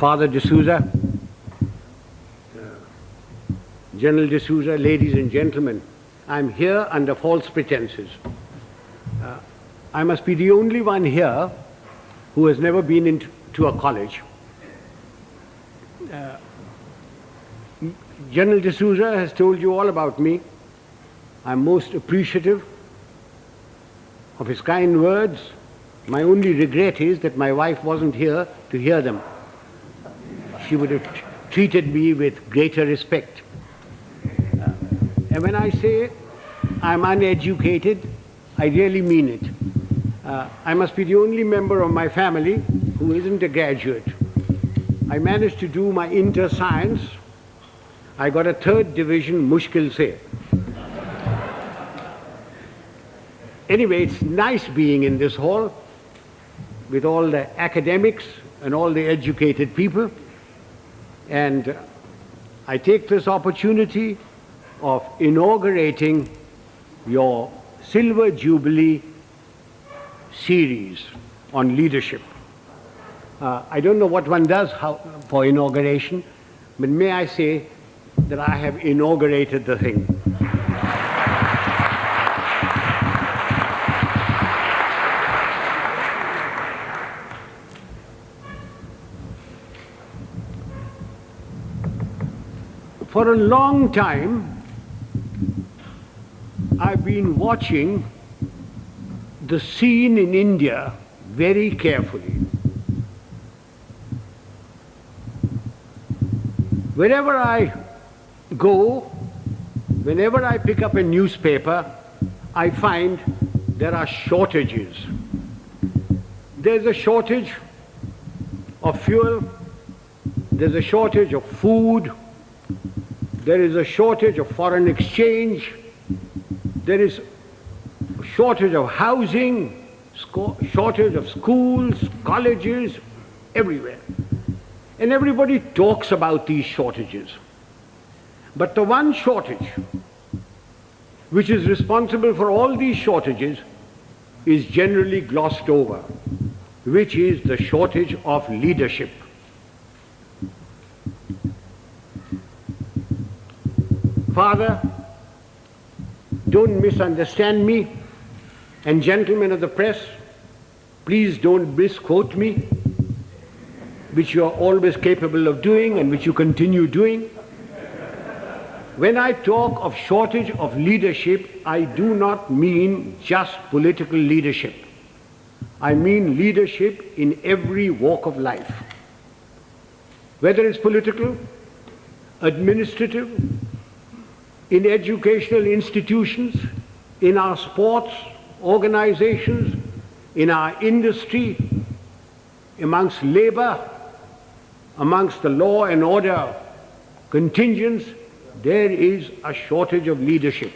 Father D'Souza, General D'Souza, ladies and gentlemen, I'm here under false pretenses. I must be the only one here who has never been into a college. General D'Souza has told you all about me. I'm most appreciative of his kind words. My only regret is that my wife wasn't here to hear them. She would have treated me with greater respect. And when I say I'm uneducated, I really mean it. I must be the only member of my family who isn't a graduate. I managed to do my inter-science. I got a 3rd division, mushkil se. Anyway, it's nice being in this hall with all the academics and all the educated people. And I take this opportunity of inaugurating your Silver Jubilee series on leadership. I don't know what one does for inauguration, but may I say that I have inaugurated the thing. For a long time, I've been watching the scene in India very carefully. Wherever I go, whenever I pick up a newspaper, I find there are shortages. There's a shortage of fuel, there's a shortage of food, there is a shortage of foreign exchange, there is a shortage of housing, shortage of schools, colleges, everywhere. And everybody talks about these shortages. But the one shortage which is responsible for all these shortages is generally glossed over, which is the shortage of leadership. Father, don't misunderstand me, and gentlemen of the press, please don't misquote me, which you are always capable of doing and which you continue doing. When I talk of shortage of leadership, I do not mean just political leadership. I mean leadership in every walk of life. Whether it's political, administrative, in educational institutions, in our sports organizations, in our industry, amongst labor, amongst the law and order contingents, there is a shortage of leadership.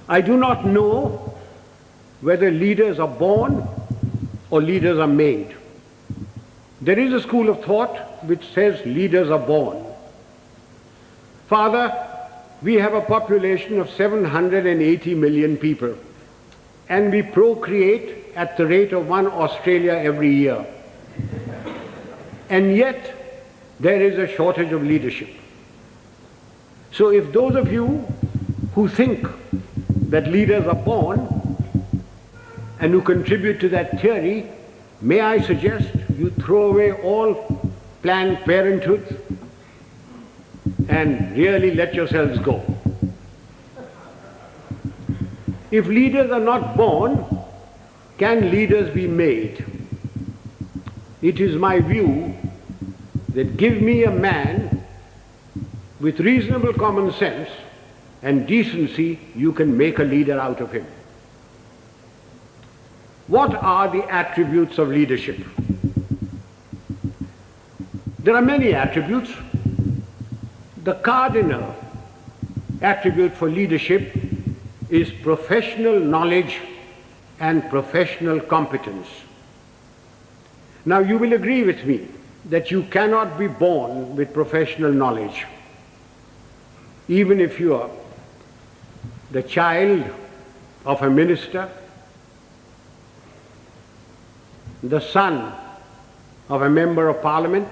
I do not know whether leaders are born or leaders are made. There is a school of thought which says leaders are born. Father, we have a population of 780 million people, and we procreate at the rate of 1 Australia every year. And yet, there is a shortage of leadership. So if those of you who think that leaders are born and who contribute to that theory, may I suggest you throw away all Planned Parenthood and really let yourselves go. If leaders are not born, can leaders be made? It is my view that give me a man with reasonable common sense and decency, you can make a leader out of him. What are the attributes of leadership? There are many attributes. The cardinal attribute for leadership is professional knowledge and professional competence. Now you will agree with me that you cannot be born with professional knowledge. Even if you are the child of a minister, the son of a member of parliament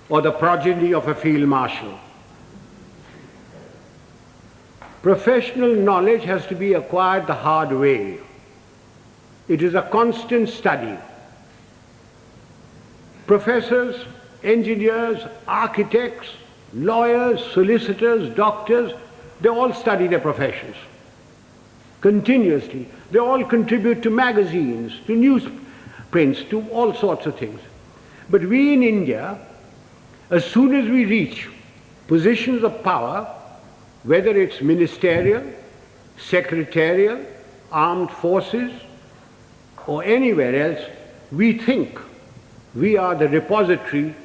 or the progeny of a field marshal. Professional knowledge has to be acquired the hard way. It is a constant study. Professors, engineers, architects, lawyers, solicitors, doctors, they all study their professions continuously. They all contribute to magazines, to newsprints, to all sorts of things. But we in India, as soon as we reach positions of power, whether it's ministerial, secretarial, armed forces, or anywhere else, we think we are the repository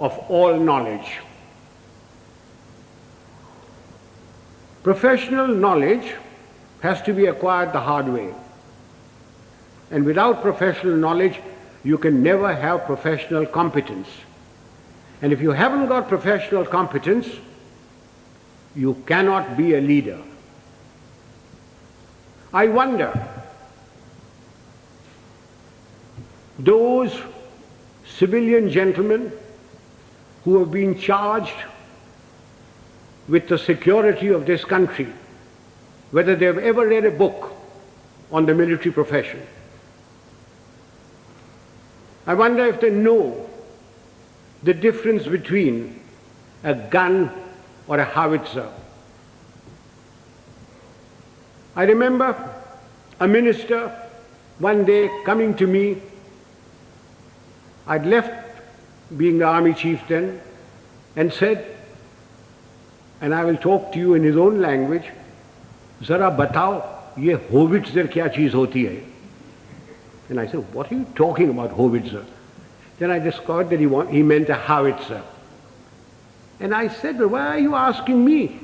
of all knowledge. Professional knowledge has to be acquired the hard way. And without professional knowledge, you can never have professional competence. And if you haven't got professional competence, you cannot be a leader. I wonder, those civilian gentlemen who have been charged with the security of this country, whether they have ever read a book on the military profession. I wonder if they know the difference between a gun or a howitzer. I remember a minister one day coming to me. I'd left being the army chief then, and said, and I will talk to you in his own language, "Zara batao, ye howitzer kya cheez hoti hai?" And I said, "What are you talking about, howitzer?" Then I discovered that he meant a howitzer. And I said, "Well, why are you asking me?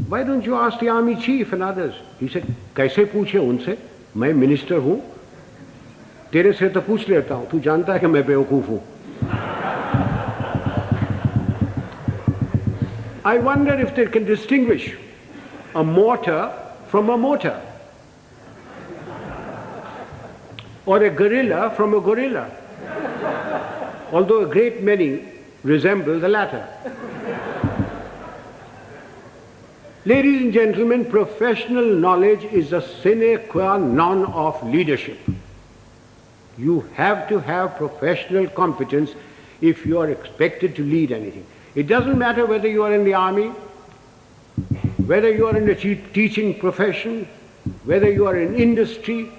Why don't you ask the army chief and others?" He said, "Kaise पूछे उनसे? मैं minister हूँ, तेरे से तो पूछ लेता हूँ, तू जानता है कि मैं बेवकूफ हूँ." I wonder if they can distinguish a mortar from a motor, or a gorilla from a gorilla, although a great many resemble the latter. Ladies and gentlemen, professional knowledge is a sine qua non of leadership. You have to have professional competence if you are expected to lead anything. It doesn't matter whether you are in the army, whether you are in the teaching profession, whether you are in industry,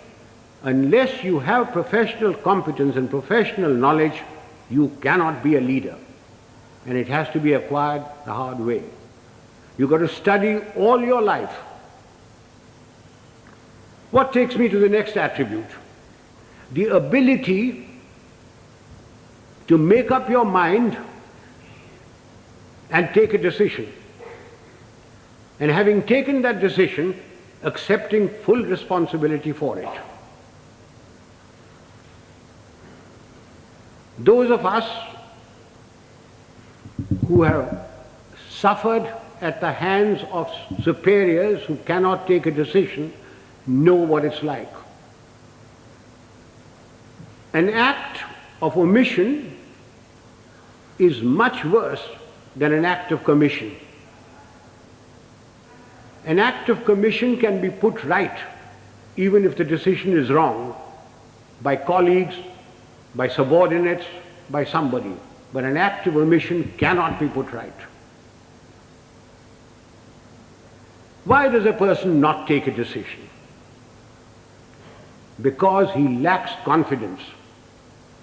unless you have professional competence and professional knowledge, you cannot be a leader. And it has to be acquired the hard way. You've got to study all your life. What takes me to the next attribute? The ability to make up your mind and take a decision. And having taken that decision, accepting full responsibility for it. Those of us who have suffered at the hands of superiors who cannot take a decision know what it's like. An act of omission is much worse than an act of commission. An act of commission can be put right, even if the decision is wrong, by colleagues, by subordinates, by somebody. But an act of omission cannot be put right. Why does a person not take a decision? Because he lacks confidence.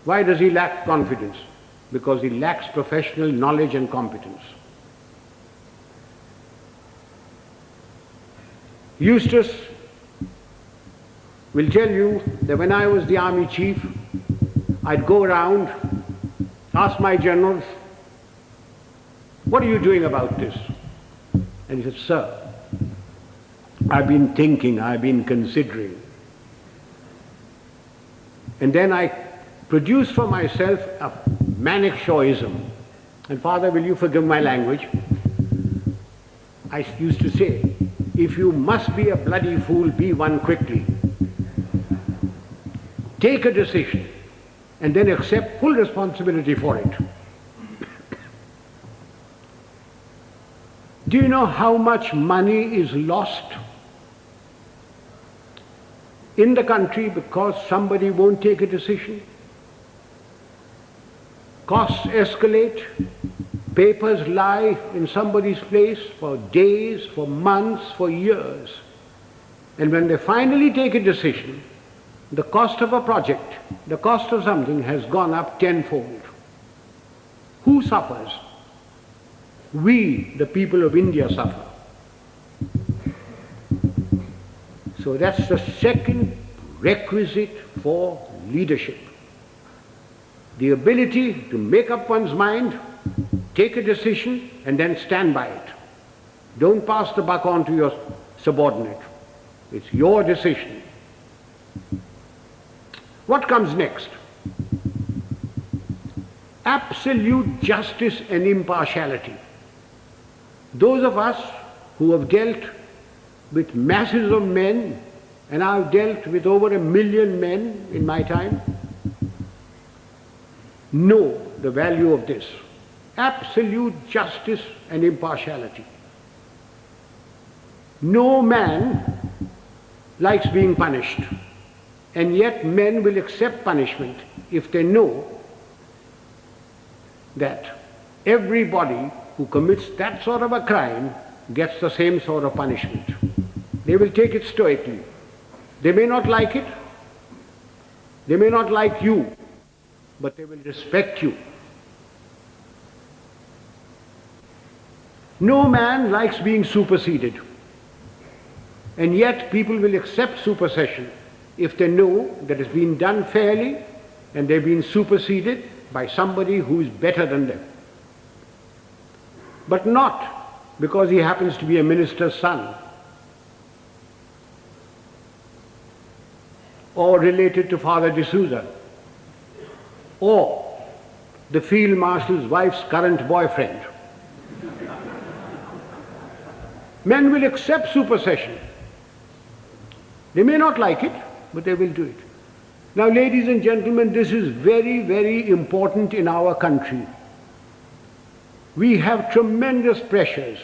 Why does he lack confidence? Because he lacks professional knowledge and competence. Eustace will tell you that when I was the army chief, I'd go around, ask my generals, "What are you doing about this?" And he said, "Sir, I've been thinking, I've been considering." And then I produced for myself a Manekshawism. And Father, will you forgive my language? I used to say, if you must be a bloody fool, be one quickly. Take a decision. and then accept full responsibility for it. Do you know how much money is lost in the country because somebody won't take a decision? Costs escalate, papers lie in somebody's place for days, for months, for years. And when they finally take a decision, the cost of a project, the cost of something has gone up tenfold. Who suffers? We, the people of India, suffer. So that's the second requisite for leadership. The ability to make up one's mind, take a decision, and then stand by it. Don't pass the buck on to your subordinate. It's your decision. What comes next? Absolute justice and impartiality. Those of us who have dealt with masses of men, and I've dealt with over 1 million men in my time, know the value of this. Absolute justice and impartiality. No man likes being punished, and yet men will accept punishment if they know that everybody who commits that sort of a crime gets the same sort of punishment. They will take it stoically. They may not like it, they may not like you, but they will respect you. No man likes being superseded, and yet people will accept supersession if they know that it's been done fairly and they've been superseded by somebody who is better than them. But not because he happens to be a minister's son or related to Father D'Souza or the Field Marshal's wife's current boyfriend. Men will accept supersession. They may not like it, but they will do it. Now, ladies and gentlemen, this is very, very important in our country. We have tremendous pressures.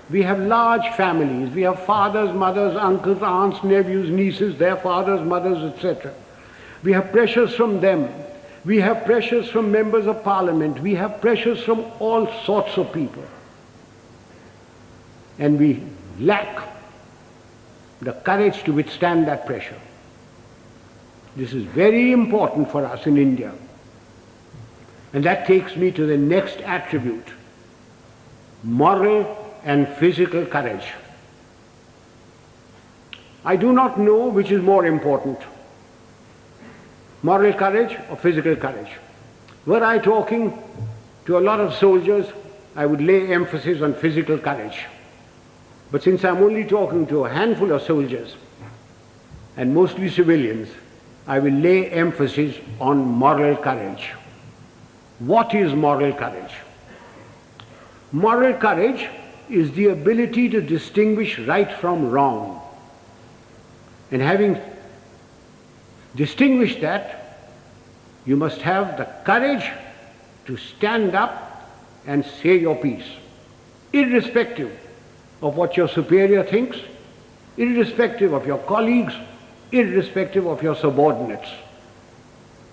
We have large families. We have fathers, mothers, uncles, aunts, nephews, nieces, their fathers, mothers, etc. We have pressures from them. We have pressures from members of parliament. We have pressures from all sorts of people. And we lack the courage to withstand that pressure. This is very important for us in India. And that takes me to the next attribute: moral and physical courage. I do not know which is more important, moral courage or physical courage. Were I talking to a lot of soldiers, I would lay emphasis on physical courage. But since I'm only talking to a handful of soldiers, and mostly civilians, I will lay emphasis on moral courage. What is moral courage? Moral courage is the ability to distinguish right from wrong. And having distinguished that, you must have the courage to stand up and say your piece, irrespective of what your superior thinks, irrespective of your colleagues, irrespective of your subordinates.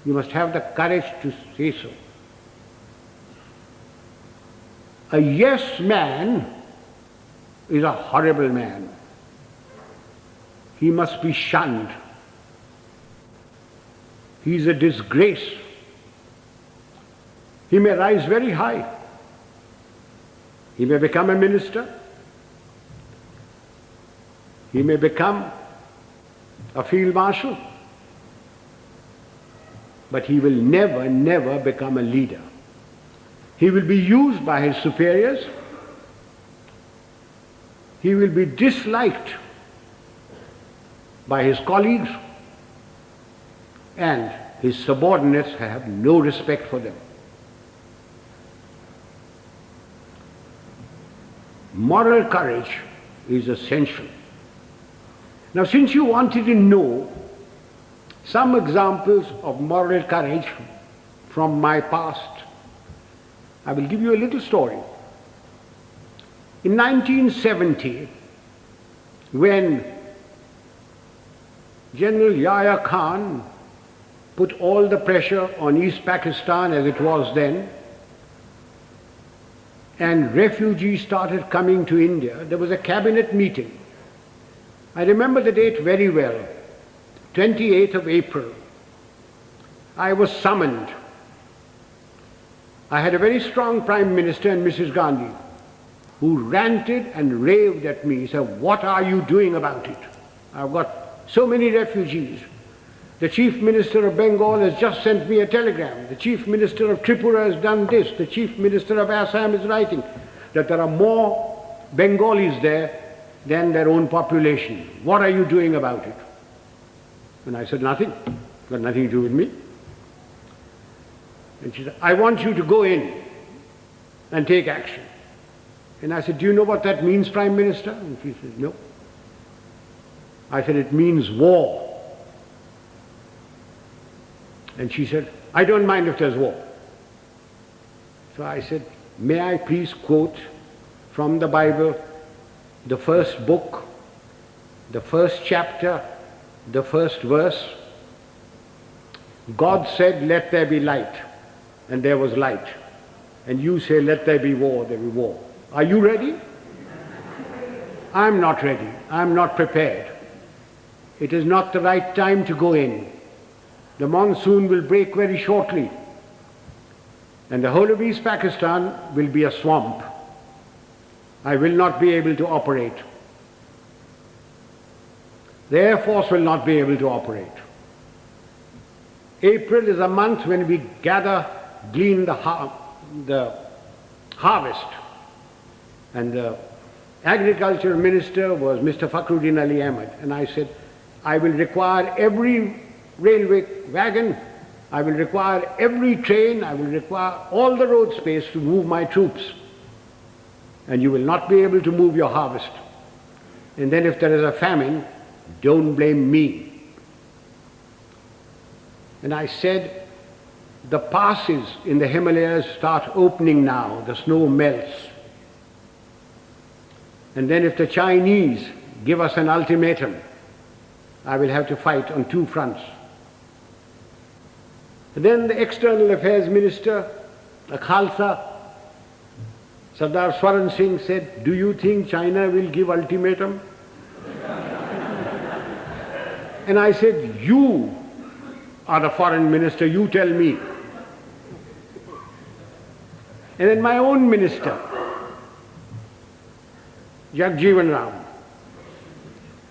You must have the courage to say so. A yes man is a horrible man. He must be shunned. He is a disgrace. He may rise very high. He may become a minister. He may become a field marshal. But he will never, never become a leader. He will be used by his superiors. He will be disliked by his colleagues, and his subordinates have no respect for them. Moral courage is essential. Now, since you wanted to know some examples of moral courage from my past. I will give you a little story. In 1970, when General Yahya Khan put all the pressure on East Pakistan as it was then, and refugees started coming to India, there was a cabinet meeting. I remember the date very well, 28th of April. I was summoned. I had a very strong Prime Minister and Mrs. Gandhi, who ranted and raved at me, said, "What are you doing about it? I've got so many refugees. The Chief Minister of Bengal has just sent me a telegram. The Chief Minister of Tripura has done this. The Chief Minister of Assam is writing that there are more Bengalis there than their own population. What are you doing about it?" And I said, "Nothing. Got nothing to do with me." And she said, "I want you to go in and take action." And I said, "Do you know what that means, Prime Minister?" And she said, "No." I said, "It means war." And she said, "I don't mind if there's war." So I said, "May I please quote from the Bible, the first book, the first chapter, the first verse? God said, 'Let there be light,' and there was light. And you say, 'Let there be war,' there be war. Are you ready?" I'm not ready. I'm not prepared. It is not the right time to go in. The monsoon will break very shortly, and the whole of East Pakistan will be a swamp. I will not be able to operate. The Air Force will not be able to operate. April is a month when we glean the harvest. And the Agriculture Minister was Mr. Fakhruddin Ali Ahmed. And I said, "I will require every railway wagon, I will require every train, I will require all the road space to move my troops. And you will not be able to move your harvest. And then if there is a famine, don't blame me." And I said, the passes in the Himalayas start opening now, the snow melts. And then if the Chinese give us an ultimatum, I will have to fight on two fronts. And then the External Affairs Minister, a Khalsa, Sardar Swaran Singh, said, "Do you think China will give ultimatum?" And I said, "You are the foreign minister, you tell me." And then my own minister, Jagjeevan Ram,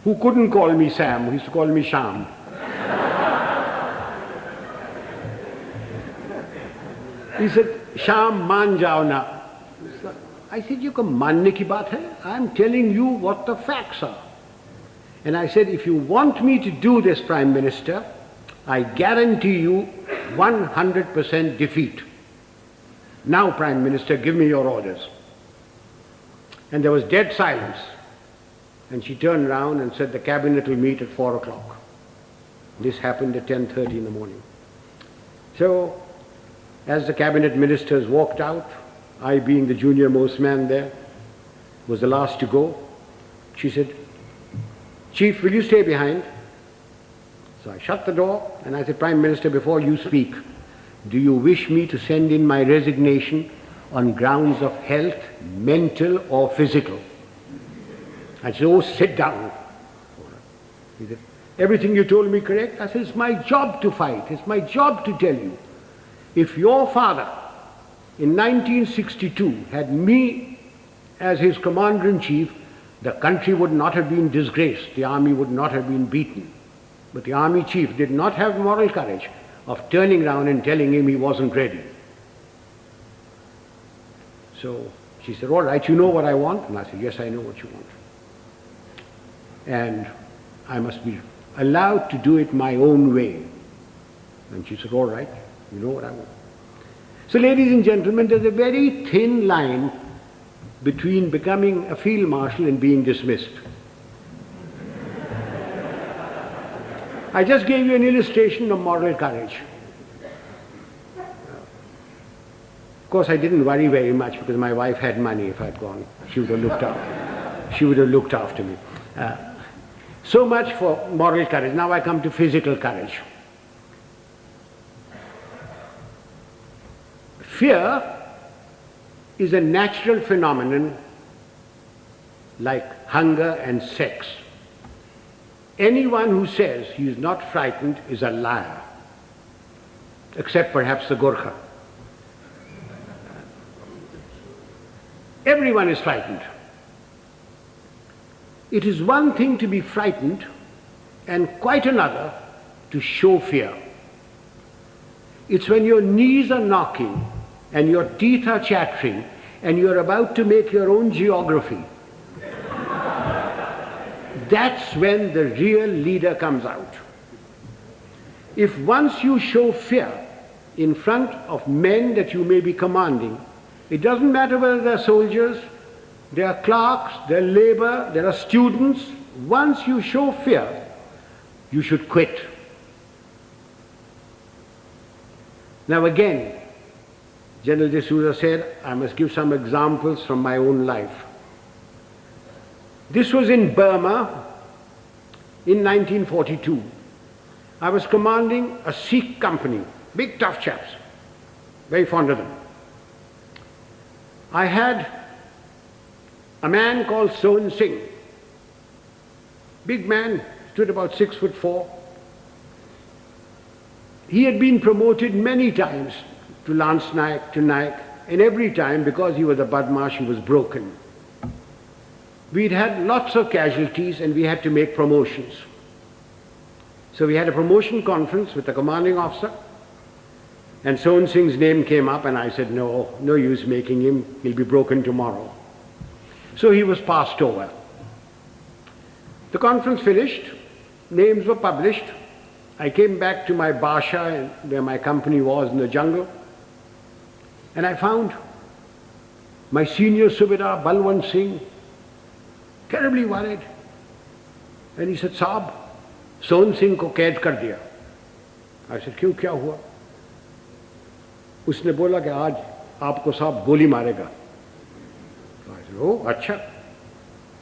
who couldn't call me Sam, who used to call me Sham. He said, "Sham, मान जाओ ना." I said, "You can मानने की बात है? I'm telling you what the facts are." And I said, "If you want me to do this, Prime Minister, I guarantee you 100% defeat. Now, Prime Minister, give me your orders." And there was dead silence. And she turned around and said, "The cabinet will meet at 4 o'clock. This happened at 10:30 in the morning. So, as the cabinet ministers walked out, I being the junior most man there, was the last to go, she said, "Chief, will you stay behind?" So I shut the door and I said, "Prime Minister, before you speak, do you wish me to send in my resignation on grounds of health, mental or physical?" I said, "Oh, sit down." He said, "Everything you told me correct?" I said, "It's my job to fight. It's my job to tell you. If your father in 1962 had me as his commander-in-chief, the country would not have been disgraced. The army would not have been beaten. But the army chief did not have moral courage of turning around and telling him he wasn't ready." So she said, "All right, you know what I want?" And I said, "Yes, I know what you want. And I must be allowed to do it my own way." And she said, "All right, you know what I want." So, ladies and gentlemen, there's a very thin line between becoming a field marshal and being dismissed. I just gave you an illustration of moral courage. Of course, I didn't worry very much because my wife had money. If I'd gone, she would have looked after. She would have looked after me. So much for moral courage. Now I come to physical courage. Fear is a natural phenomenon like hunger and sex. Anyone who says he is not frightened is a liar, except perhaps the Gorkha. Everyone is frightened. It is one thing to be frightened and quite another to show fear. It's when your knees are knocking and your teeth are chattering and you're about to make your own geography. That's when the real leader comes out. If once you show fear in front of men that you may be commanding, it doesn't matter whether they're soldiers, they are clerks, they're labor, there are students. Once you show fear, you should quit. Now again, General D'Souza said, I must give some examples from my own life. This was in Burma in 1942. I was commanding a Sikh company, big tough chaps, very fond of them. I had a man called Sohan Singh, big man, stood about 6'4". He had been promoted many times to Lance Naik, to Naik, and every time, because he was a Badmash, he was broken. We'd had lots of casualties and we had to make promotions. So we had a promotion conference with the commanding officer, and Sohan Singh's name came up and I said, no use making him, he'll be broken tomorrow. So he was passed over. The conference finished, names were published. I came back to my Basha where my company was in the jungle, and I found my senior Subedar Balwant Singh terribly worried. And he said, Saab, Sohan Singh ko kaid kar diya. I said, क्यों, क्या हुआ? उसने बोला कि आज आपको साहब गोली मारेगा. So I said, oh, अच्छा,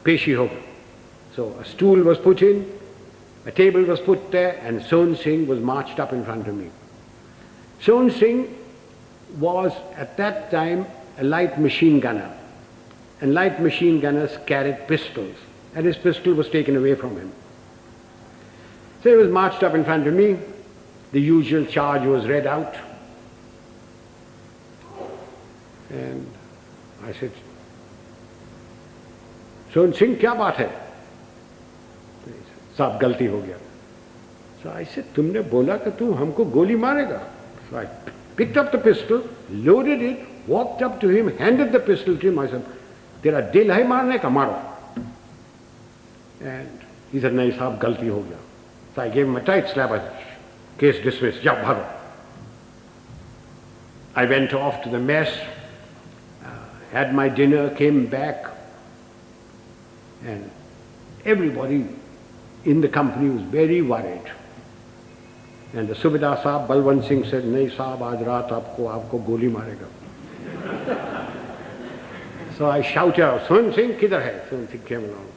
पेशी होगा. So a stool was put in, a table was put there, and Sohan Singh was marched up in front of me. Sohan Singh was at that time a light machine gunner, and light machine gunners carried pistols, and his pistol was taken away from him. So he was marched up in front of me, the usual charge was read out, and I said, Sohan Singh, क्या बात है? साहब गलती हो गया. So I said, तुमने बोला कि तू हमको गोली मारेगा. So I picked up the pistol, loaded it, walked up to him, handed the pistol to him. I said, तेरा दिल है मारने का, मारो. And he said, नहीं साहब गलती हो गया. So I gave him a tight slap. I said, case dismissed, जाओ भागो. I went off to the mess, had my dinner, came back, and everybody in the company was very worried. And the Subedar Sahab, Balwant Singh said, नहीं साहब आज रात आपको गोली मारेगा. So I shouted out, Sohan Singh किधर है? Sohan Singh came along.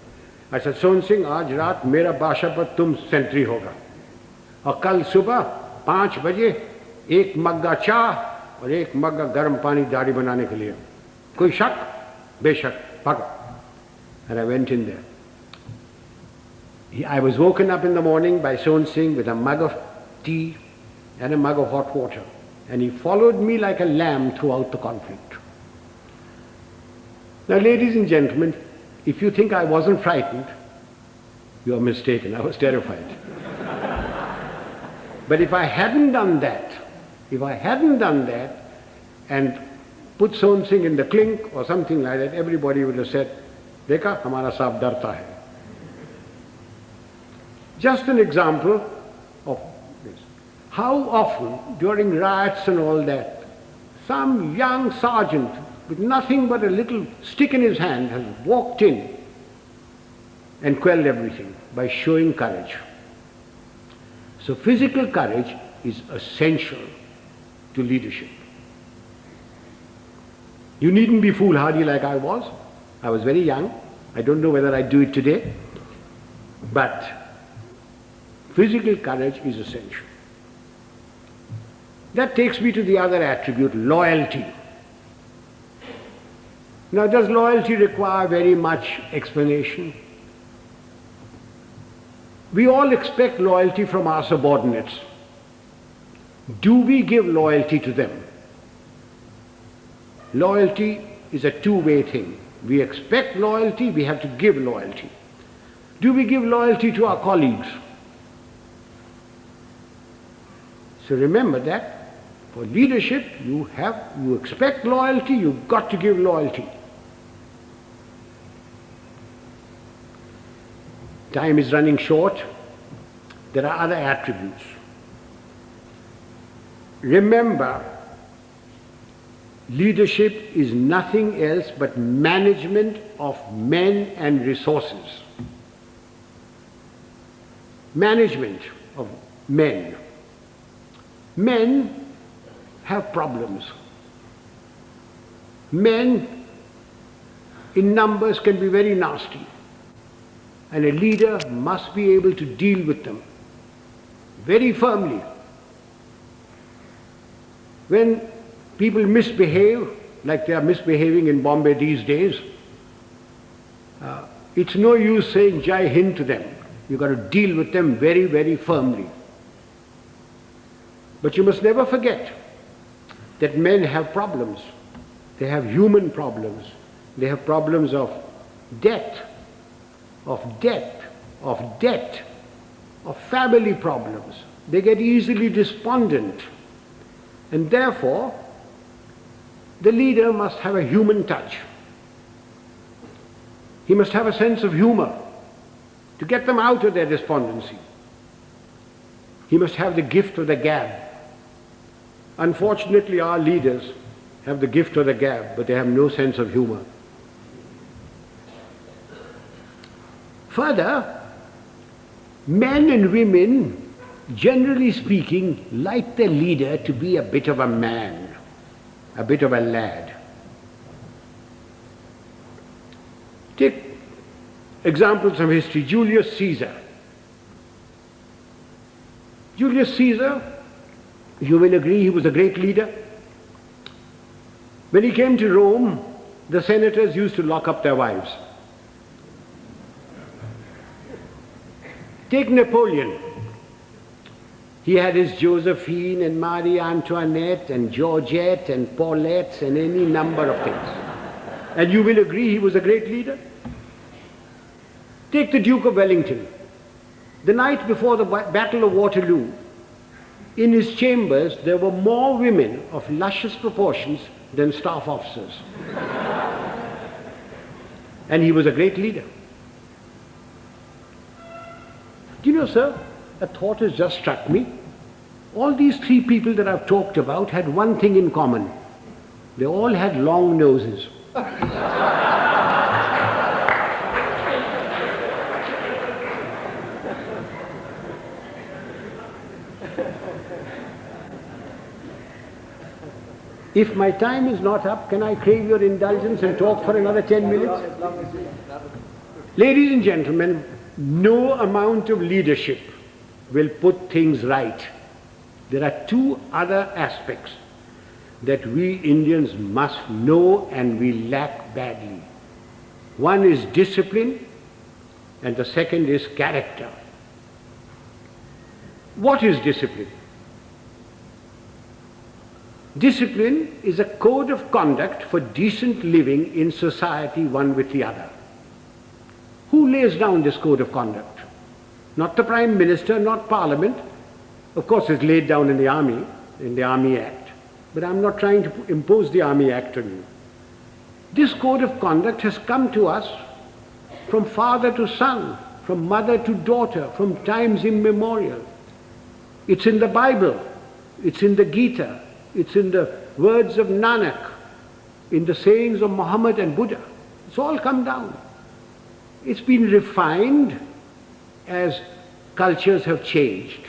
I said, Sohan Singh आज रात मेरा बाशा पर तुम सेंट्री होगा, और कल सुबह 5 बजे 1 मग्गा चाह और 1 मग्गा गर्म पानी दाढ़ी बनाने के लिए. कोई शक? बेशक, भागो. And I went in there. I was woken up in the morning by Sohan Singh with a mug of tea and a mug of hot water, and he followed me like a lamb throughout the conflict. Now, ladies and gentlemen, if you think I wasn't frightened, you are mistaken. I was terrified. But if I hadn't done that, and put Sohan Singh in the clink or something like that, everybody would have said, देखा हमारा साहब डरता है. Just an example of this. How often during riots and all that, some young sergeant with nothing but a little stick in his hand has walked in and quelled everything by showing courage. So physical courage is essential to leadership. You needn't be foolhardy like I was. I was very young. I don't know whether I'd do it today. But physical courage is essential. That takes me to the other attribute, loyalty. Now, does loyalty require very much explanation? We all expect loyalty from our subordinates. Do we give loyalty to them? Loyalty is a two-way thing. We expect loyalty, we have to give loyalty. Do we give loyalty to our colleagues? So remember that for leadership, you expect loyalty, you've got to give loyalty. Time is running short. There are other attributes. Remember, leadership is nothing else but management of men and resources. Management of men. Men have problems. Men in numbers can be very nasty. And a leader must be able to deal with them very firmly. When people misbehave, like they are misbehaving in Bombay these days, it's no use saying Jai Hind to them. You've got to deal with them very, very firmly. But you must never forget that men have problems. They have human problems. They have problems of debt, of family problems. They get easily despondent. And therefore, the leader must have a human touch. He must have a sense of humor to get them out of their despondency. He must have the gift of the gab. Unfortunately, our leaders have the gift of the gab, but they have no sense of humor. Further, men and women, generally speaking, like their leader to be a bit of a man, a bit of a lad. Take examples from history. Julius Caesar. Julius Caesar, you will agree, he was a great leader. When he came to Rome, the senators used to lock up their wives. Take Napoleon. He had his Josephine and Marie Antoinette and Georgette and Paulette and any number of things. And you will agree he was a great leader. Take the Duke of Wellington. The night before the Battle of Waterloo, in his chambers there were more women of luscious proportions than staff officers. And he was a great leader. Do you know, sir, a thought has just struck me. All these three people that I've talked about had one thing in common. They all had long noses. If my time is not up, can I crave your indulgence and talk for another 10 minutes? Ladies and gentlemen, no amount of leadership will put things right. There are two other aspects that we Indians must know and we lack badly. One is discipline and the second is character. What is discipline? Discipline is a code of conduct for decent living in society one with the other. Who lays down this code of conduct? Not the Prime Minister, not Parliament. Of course it's laid down in the Army Act. But I'm not trying to impose the Army Act on you. This code of conduct has come to us from father to son, from mother to daughter, from times immemorial. It's in the Bible, it's in the Gita, it's in the words of Nanak, in the sayings of Muhammad and Buddha. It's all come down. It's been refined as cultures have changed.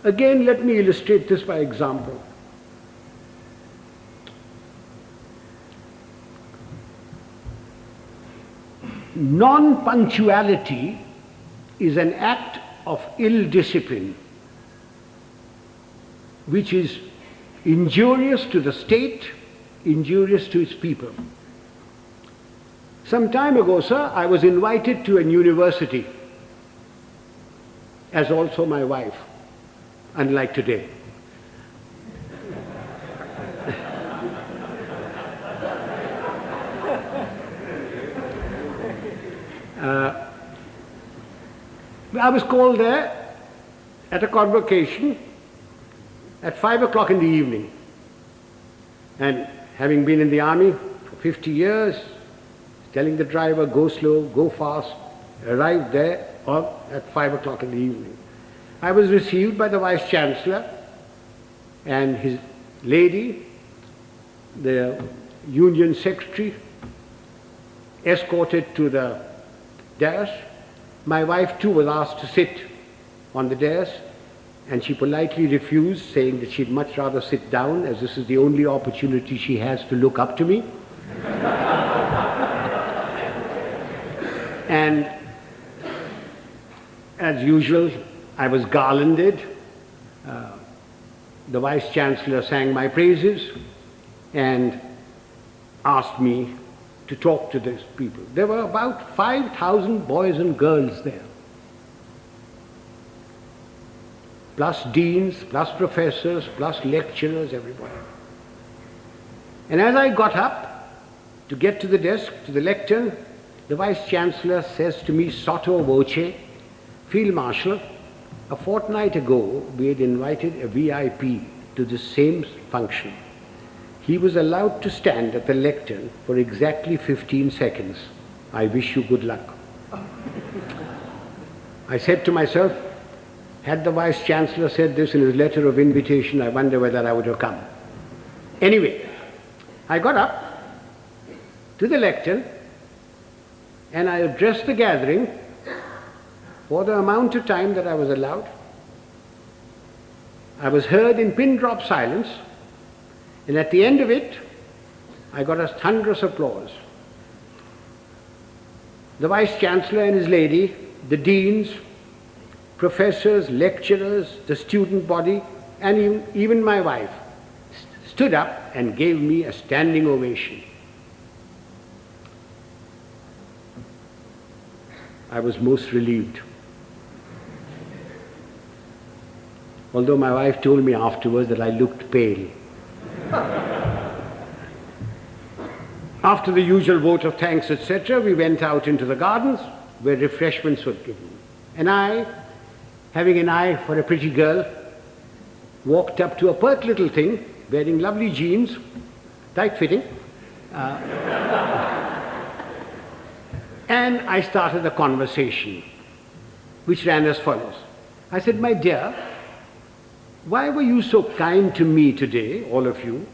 Again, let me illustrate this by example. Non-punctuality is an act of ill discipline which is injurious to the state, injurious to its people. Some time ago, sir, I was invited to a university, as also my wife, unlike today. I was called there at a convocation at 5 o'clock in the evening. And having been in the army for 50 years, telling the driver, go slow, go fast, arrived there at 5 o'clock in the evening. I was received by the Vice Chancellor and his lady, the Union Secretary, escorted to the dais. My wife too was asked to sit on the dais, and she politely refused, saying that she'd much rather sit down, as this is the only opportunity she has to look up to me. And as usual, I was garlanded. The Vice Chancellor sang my praises and asked me to talk to these people. There were about 5,000 boys and girls there, plus deans, plus professors, plus lecturers, everybody. And as I got up to get to the desk, to the lectern, the Vice Chancellor says to me, sotto voce, Field Marshal, a fortnight ago we had invited a VIP to the same function. He was allowed to stand at the lectern for exactly 15 seconds. I wish you good luck. I said to myself, had the Vice Chancellor said this in his letter of invitation, I wonder whether I would have come. Anyway, I got up to the lectern and I addressed the gathering for the amount of time that I was allowed. I was heard in pin-drop silence, and at the end of it, I got a thunderous applause. The Vice Chancellor and his lady, the deans, professors, lecturers, the student body, and even my wife stood up and gave me a standing ovation. I was most relieved. Although my wife told me afterwards that I looked pale. After the usual vote of thanks, etc., we went out into the gardens where refreshments were given. And I, having an eye for a pretty girl, walked up to a pert little thing wearing lovely jeans, tight-fitting, and I started a conversation which ran as follows. I said, my dear, why were you so kind to me today, all of you?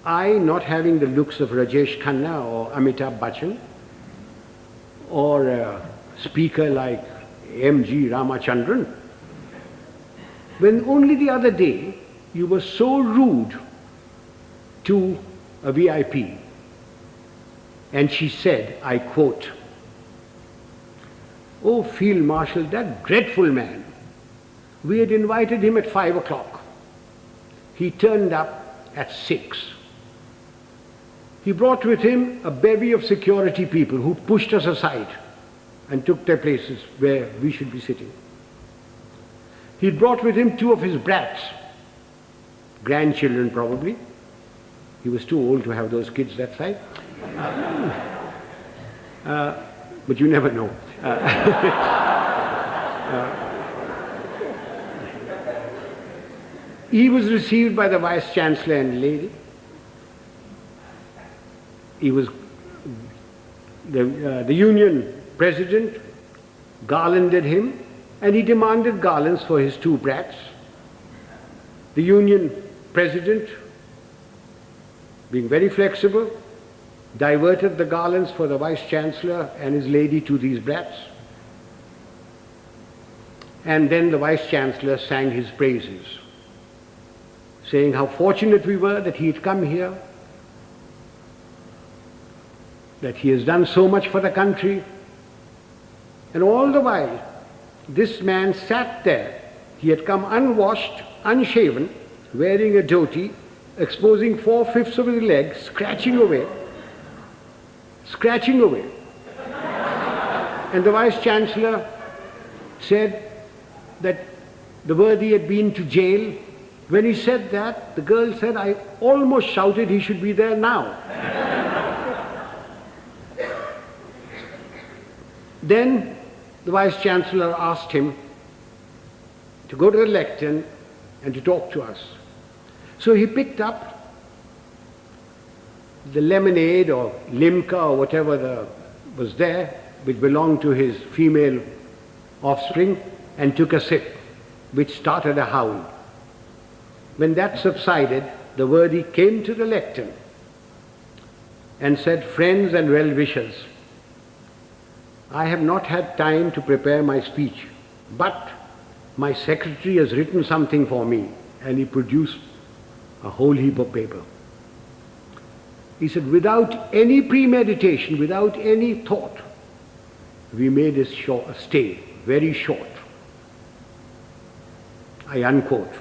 I not having the looks of Rajesh Khanna or Amitabh Bachchan, or a speaker like M.G. Ramachandran, when only the other day you were so rude to a VIP. And she said, I quote, "Oh, Field Marshal, that dreadful man. We had invited him at 5 o'clock. He turned up at 6. He brought with him a bevy of security people who pushed us aside and took their places where we should be sitting. He brought with him 2 of his brats, grandchildren probably. He was too old to have those kids that size. But you never know. He was received by the Vice Chancellor and lady. He was the Union President garlanded him, and he demanded garlands for his 2 brats. The Union President, being very flexible, diverted the garlands for the Vice Chancellor and his lady to these brats. And then the Vice-Chancellor sang his praises, saying how fortunate we were that he had come here, that he has done so much for the country. And all the while, this man sat there. He had come unwashed, unshaven, wearing a dhoti, exposing 4/5 of his legs, scratching away. And the Vice-Chancellor said that the worthy had been to jail. When he said that, the girl said, I almost shouted he should be there now. Then the Vice-Chancellor asked him to go to the lectern and to talk to us. So he picked up the lemonade or limca or whatever was there, which belonged to his female offspring, and took a sip, which started a howl. When that subsided, the worthy came to the lectern and said, friends and well-wishers, I have not had time to prepare my speech, but my secretary has written something for me, and he produced a whole heap of paper. He said, without any premeditation, without any thought, we made a stay, very short. I unquote.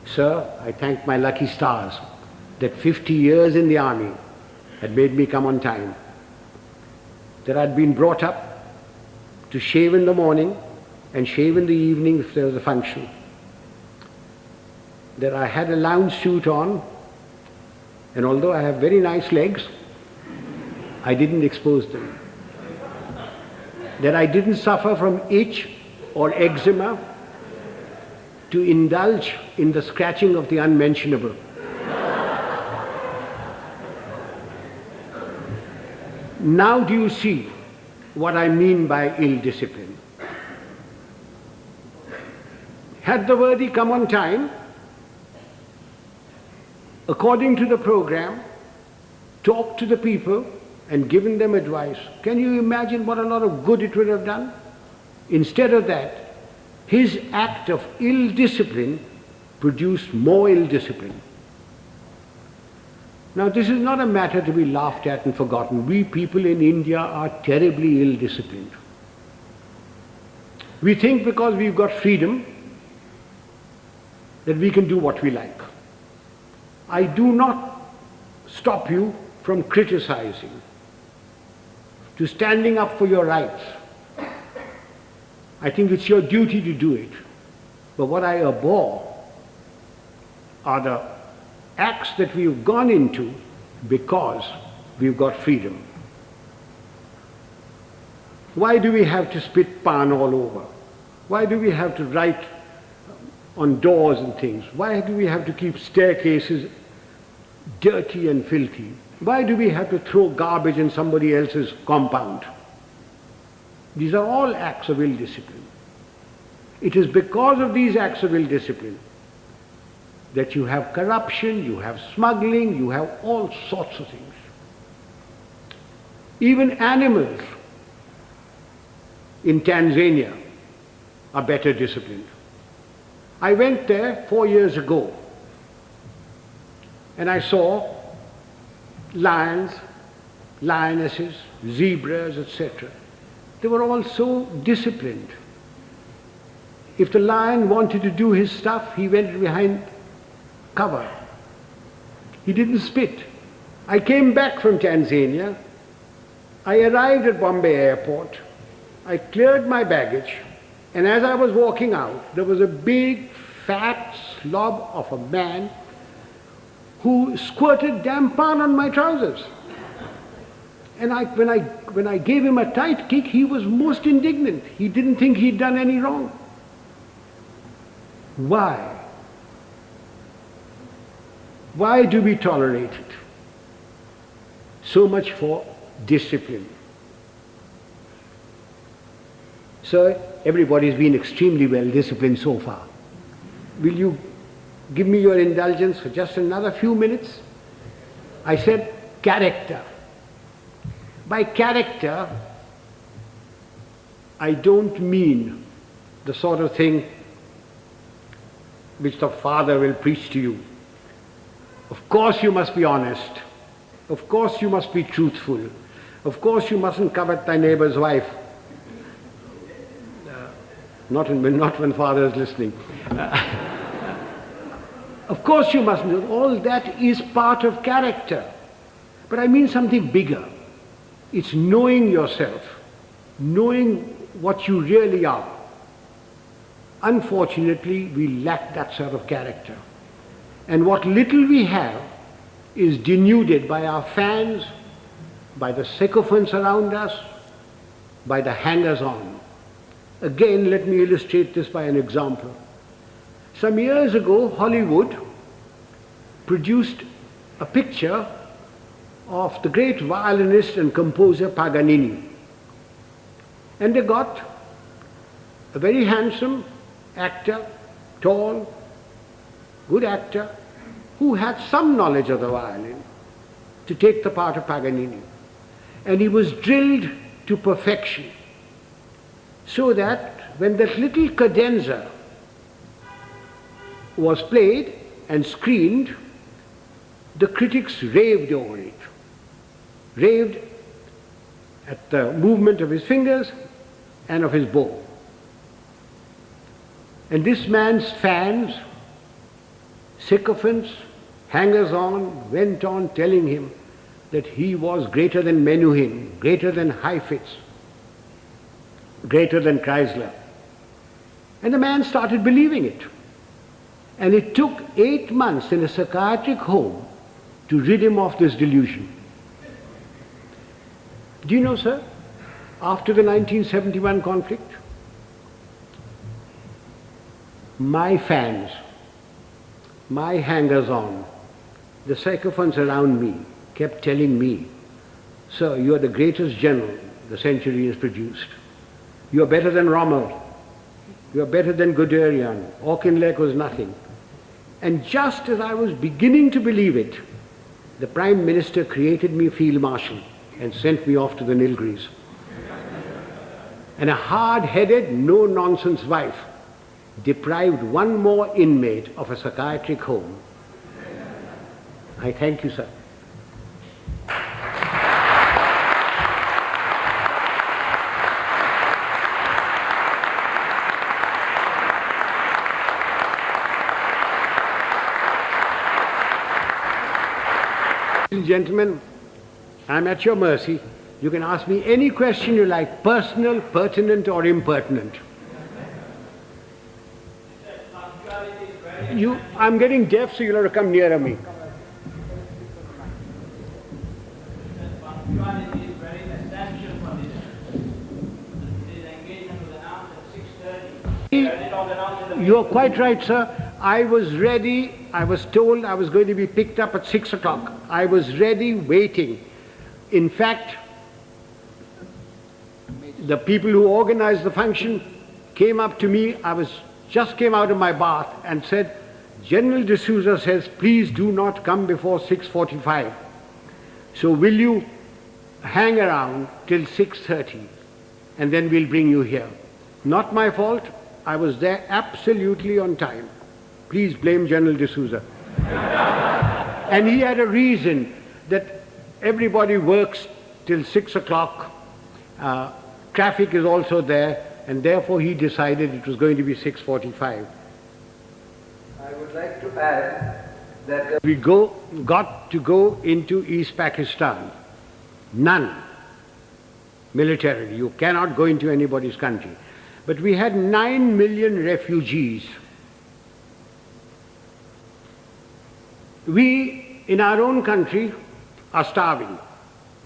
Sir, I thank my lucky stars that 50 years in the army had made me come on time, that I'd been brought up to shave in the morning and shave in the evening if there was a function, that I had a lounge suit on, and although I have very nice legs, I didn't expose them, that I didn't suffer from itch or eczema to indulge in the scratching of the unmentionable. Now do you see what I mean by ill discipline? Had the worthy come on time, according to the program, talked to the people and given them advice, can you imagine what a lot of good it would have done? Instead of that, his act of ill discipline produced more ill discipline. Now this is not a matter to be laughed at and forgotten. We people in India are terribly ill disciplined. We think because we've got freedom that we can do what we like. I do not stop you from criticizing, to standing up for your rights. I think it's your duty to do it. But what I abhor are the acts that we've gone into because we've got freedom. Why do we have to spit pan all over? Why do we have to write on doors and things? Why do we have to keep staircases dirty and filthy? Why do we have to throw garbage in somebody else's compound? These are all acts of ill discipline. It is because of these acts of ill discipline that you have corruption, you have smuggling, you have all sorts of things. Even animals in Tanzania are better disciplined. I went there 4 years ago and I saw lions, lionesses, zebras, etc. They were all so disciplined. If the lion wanted to do his stuff, he went behind cover. He didn't spit. I came back from Tanzania. I arrived at Bombay airport. I cleared my baggage, and as I was walking out, there was a big, fat slob of a man who squirted damn pan on my trousers. And when I gave him a tight kick, he was most indignant. He didn't think he'd done any wrong. Why? Why do we tolerate it? So much for discipline. So everybody's been extremely well disciplined so far. Will you give me your indulgence for just another few minutes? I said character. By character, I don't mean the sort of thing which the father will preach to you. Of course you must be honest. Of course you must be truthful. Of course you mustn't covet thy neighbor's wife. Not when father is listening. Of course you mustn't. All that is part of character. But I mean something bigger. It's knowing yourself, knowing what you really are. Unfortunately, we lack that sort of character. And what little we have is denuded by our fans, by the sycophants around us, by the hangers-on. Again, let me illustrate this by an example. Some years ago, Hollywood produced a picture of the great violinist and composer Paganini. And they got a very handsome actor, tall, good actor, who had some knowledge of the violin, to take the part of Paganini. And he was drilled to perfection, so that when that little cadenza was played and screened, the critics raved over it, raved at the movement of his fingers and of his bow. And this man's fans, sycophants, hangers-on, went on telling him that he was greater than Menuhin, greater than Heifetz, greater than Chrysler. And the man started believing it. And it took 8 months in a psychiatric home to rid him of this delusion. Do you know, sir, after the 1971 conflict, my fans, my hangers-on, the sycophants around me kept telling me, "Sir, you are the greatest general the century has produced. You are better than Rommel. You are better than Guderian. Auchinleck was nothing." And just as I was beginning to believe it, the Prime Minister created me Field Marshal and sent me off to the Nilgiris. And a hard-headed, no-nonsense wife deprived one more inmate of a psychiatric home. I thank you, sir. Ladies and gentlemen, I'm at your mercy. You can ask me any question you like, personal, pertinent or impertinent. I'm getting deaf, so you'll have to come nearer me. Punctuality is very essential for this. This engagement was announced at 6:30. You are quite right, sir. I was ready. I was told I was going to be picked up at 6 o'clock. I was ready, waiting. In fact, the people who organized the function came up to me. Just came out of my bath and said, "General D'Souza says, please do not come before 6:45. So will you hang around till 6:30 and then we'll bring you here." Not my fault. I was there absolutely on time. Please blame General D'Souza. And he had a reason that everybody works till 6 o'clock. Traffic is also there, and therefore he decided it was going to be 6:45. I would like to add that We got to go into East Pakistan. None. Militarily. You cannot go into anybody's country. But we had 9 million refugees. We, in our own country, are starving.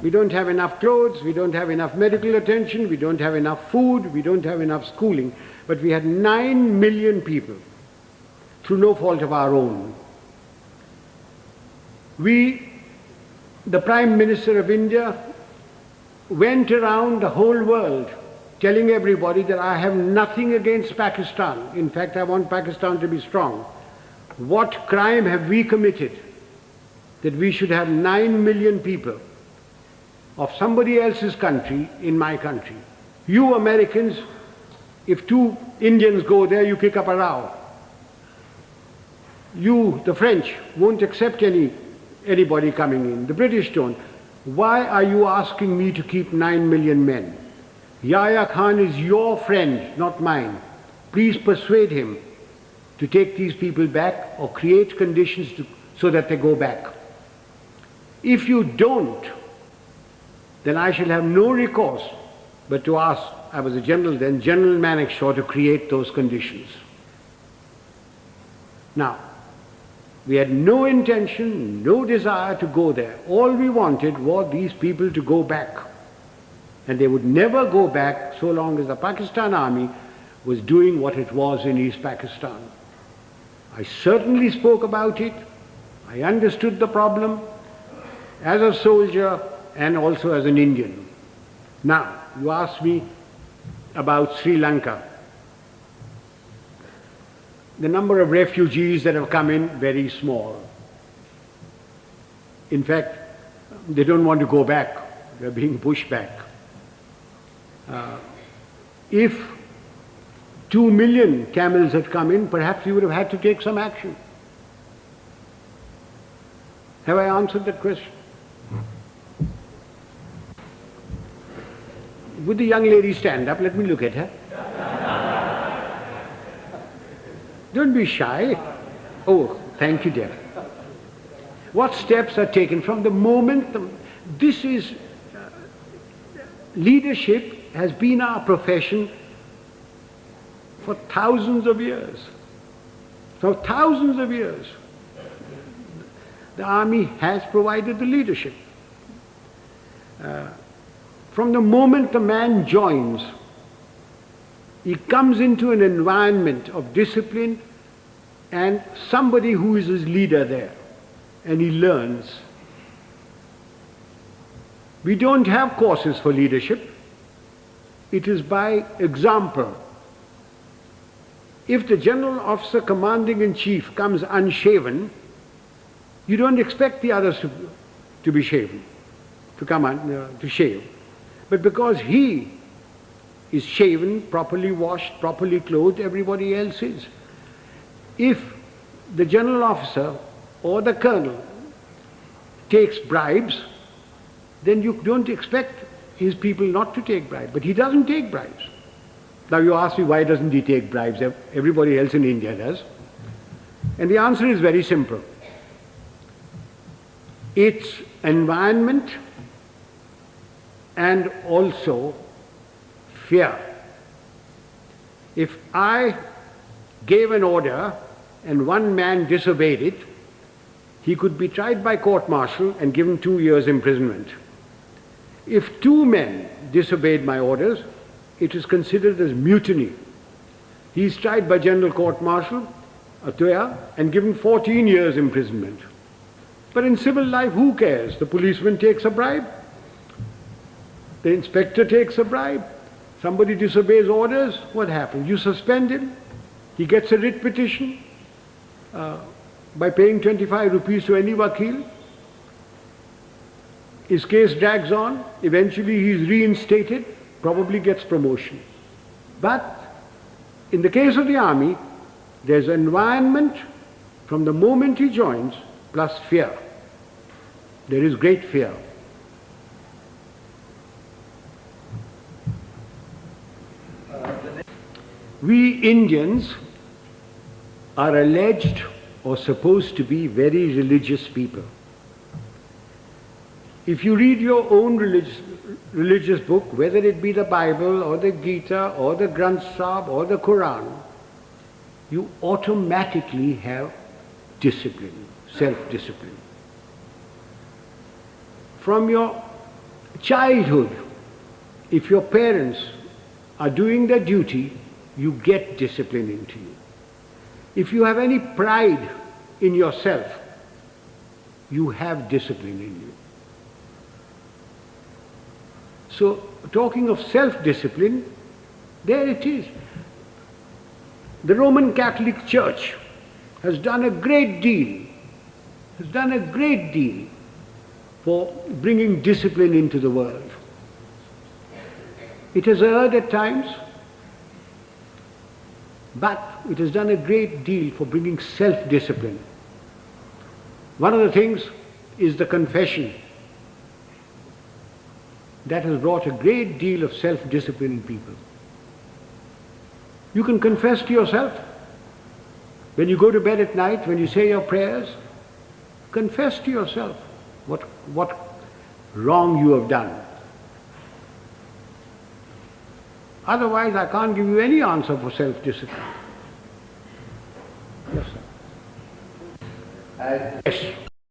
We don't have enough clothes, we don't have enough medical attention, we don't have enough food, we don't have enough schooling. But we had 9 million people, through no fault of our own. The Prime Minister of India, went around the whole world telling everybody that I have nothing against Pakistan. In fact, I want Pakistan to be strong. What crime have we committed that we should have 9 million people of somebody else's country in my country? You Americans, if two Indians go there, you kick up a row. You, the French, won't accept anybody coming in. The British don't. Why are you asking me to keep 9 million men? Yahya Khan is your friend, not mine. Please persuade him to take these people back or create conditions so that they go back. If you don't, then I shall have no recourse but to ask, I was a general then, General Manekshaw to create those conditions. Now, we had no intention, no desire to go there. All we wanted was these people to go back. And they would never go back so long as the Pakistan army was doing what it was in East Pakistan. I certainly spoke about it. I understood the problem as a soldier and also as an Indian. Now, you asked me about Sri Lanka. The number of refugees that have come in, very small. In fact, they don't want to go back. They're being pushed back. If 2 million camels had come in, perhaps we would have had to take some action. Have I answered that question? Would the young lady stand up? Let me look at her. Don't be shy. Oh, thank you, dear. What steps are taken from the moment this is leadership has been our profession for thousands of years. For thousands of years. The army has provided the leadership. From the moment the man joins, he comes into an environment of discipline and somebody who is his leader there, and he learns. We don't have courses for leadership. It is by example. If the general officer commanding in chief comes unshaven, you don't expect the others to be shaven, to shave. But because he is shaven, properly washed, properly clothed, everybody else is. If the general officer or the colonel takes bribes, then you don't expect his people not to take bribes. But he doesn't take bribes. Now you ask me, why doesn't he take bribes? Everybody else in India does. And the answer is very simple. It's environment and also fear. If I gave an order and one man disobeyed it, he could be tried by court-martial and given 2 years imprisonment. If 2 men disobeyed my orders, it is considered as mutiny. He is tried by general court-martial, and given 14 years imprisonment. But in civil life, who cares? The policeman takes a bribe. The inspector takes a bribe. Somebody disobeys orders, what happens? You suspend him. He gets a writ petition by paying 25 rupees to any wakil. His case drags on. Eventually he is reinstated, probably gets promotion. But in the case of the army, there's environment from the moment he joins, plus fear. There is great fear. We Indians are alleged or supposed to be very religious people. If you read your own religious book, whether it be the Bible or the Gita or the Granth Sahib or the Quran, you automatically have discipline, self-discipline. From your childhood, if your parents are doing their duty, you get discipline into you. If you have any pride in yourself, you have discipline in you. So, talking of self-discipline, there it is. The Roman Catholic Church has done a great deal, for bringing discipline into the world. It has erred at times, but it has done a great deal for bringing self-discipline. One of the things is the confession. That has brought a great deal of self-discipline in people. You can confess to yourself. When you go to bed at night, when you say your prayers, confess to yourself what wrong you have done. Otherwise, I can't give you any answer for self-discipline. Yes, sir. As Yes.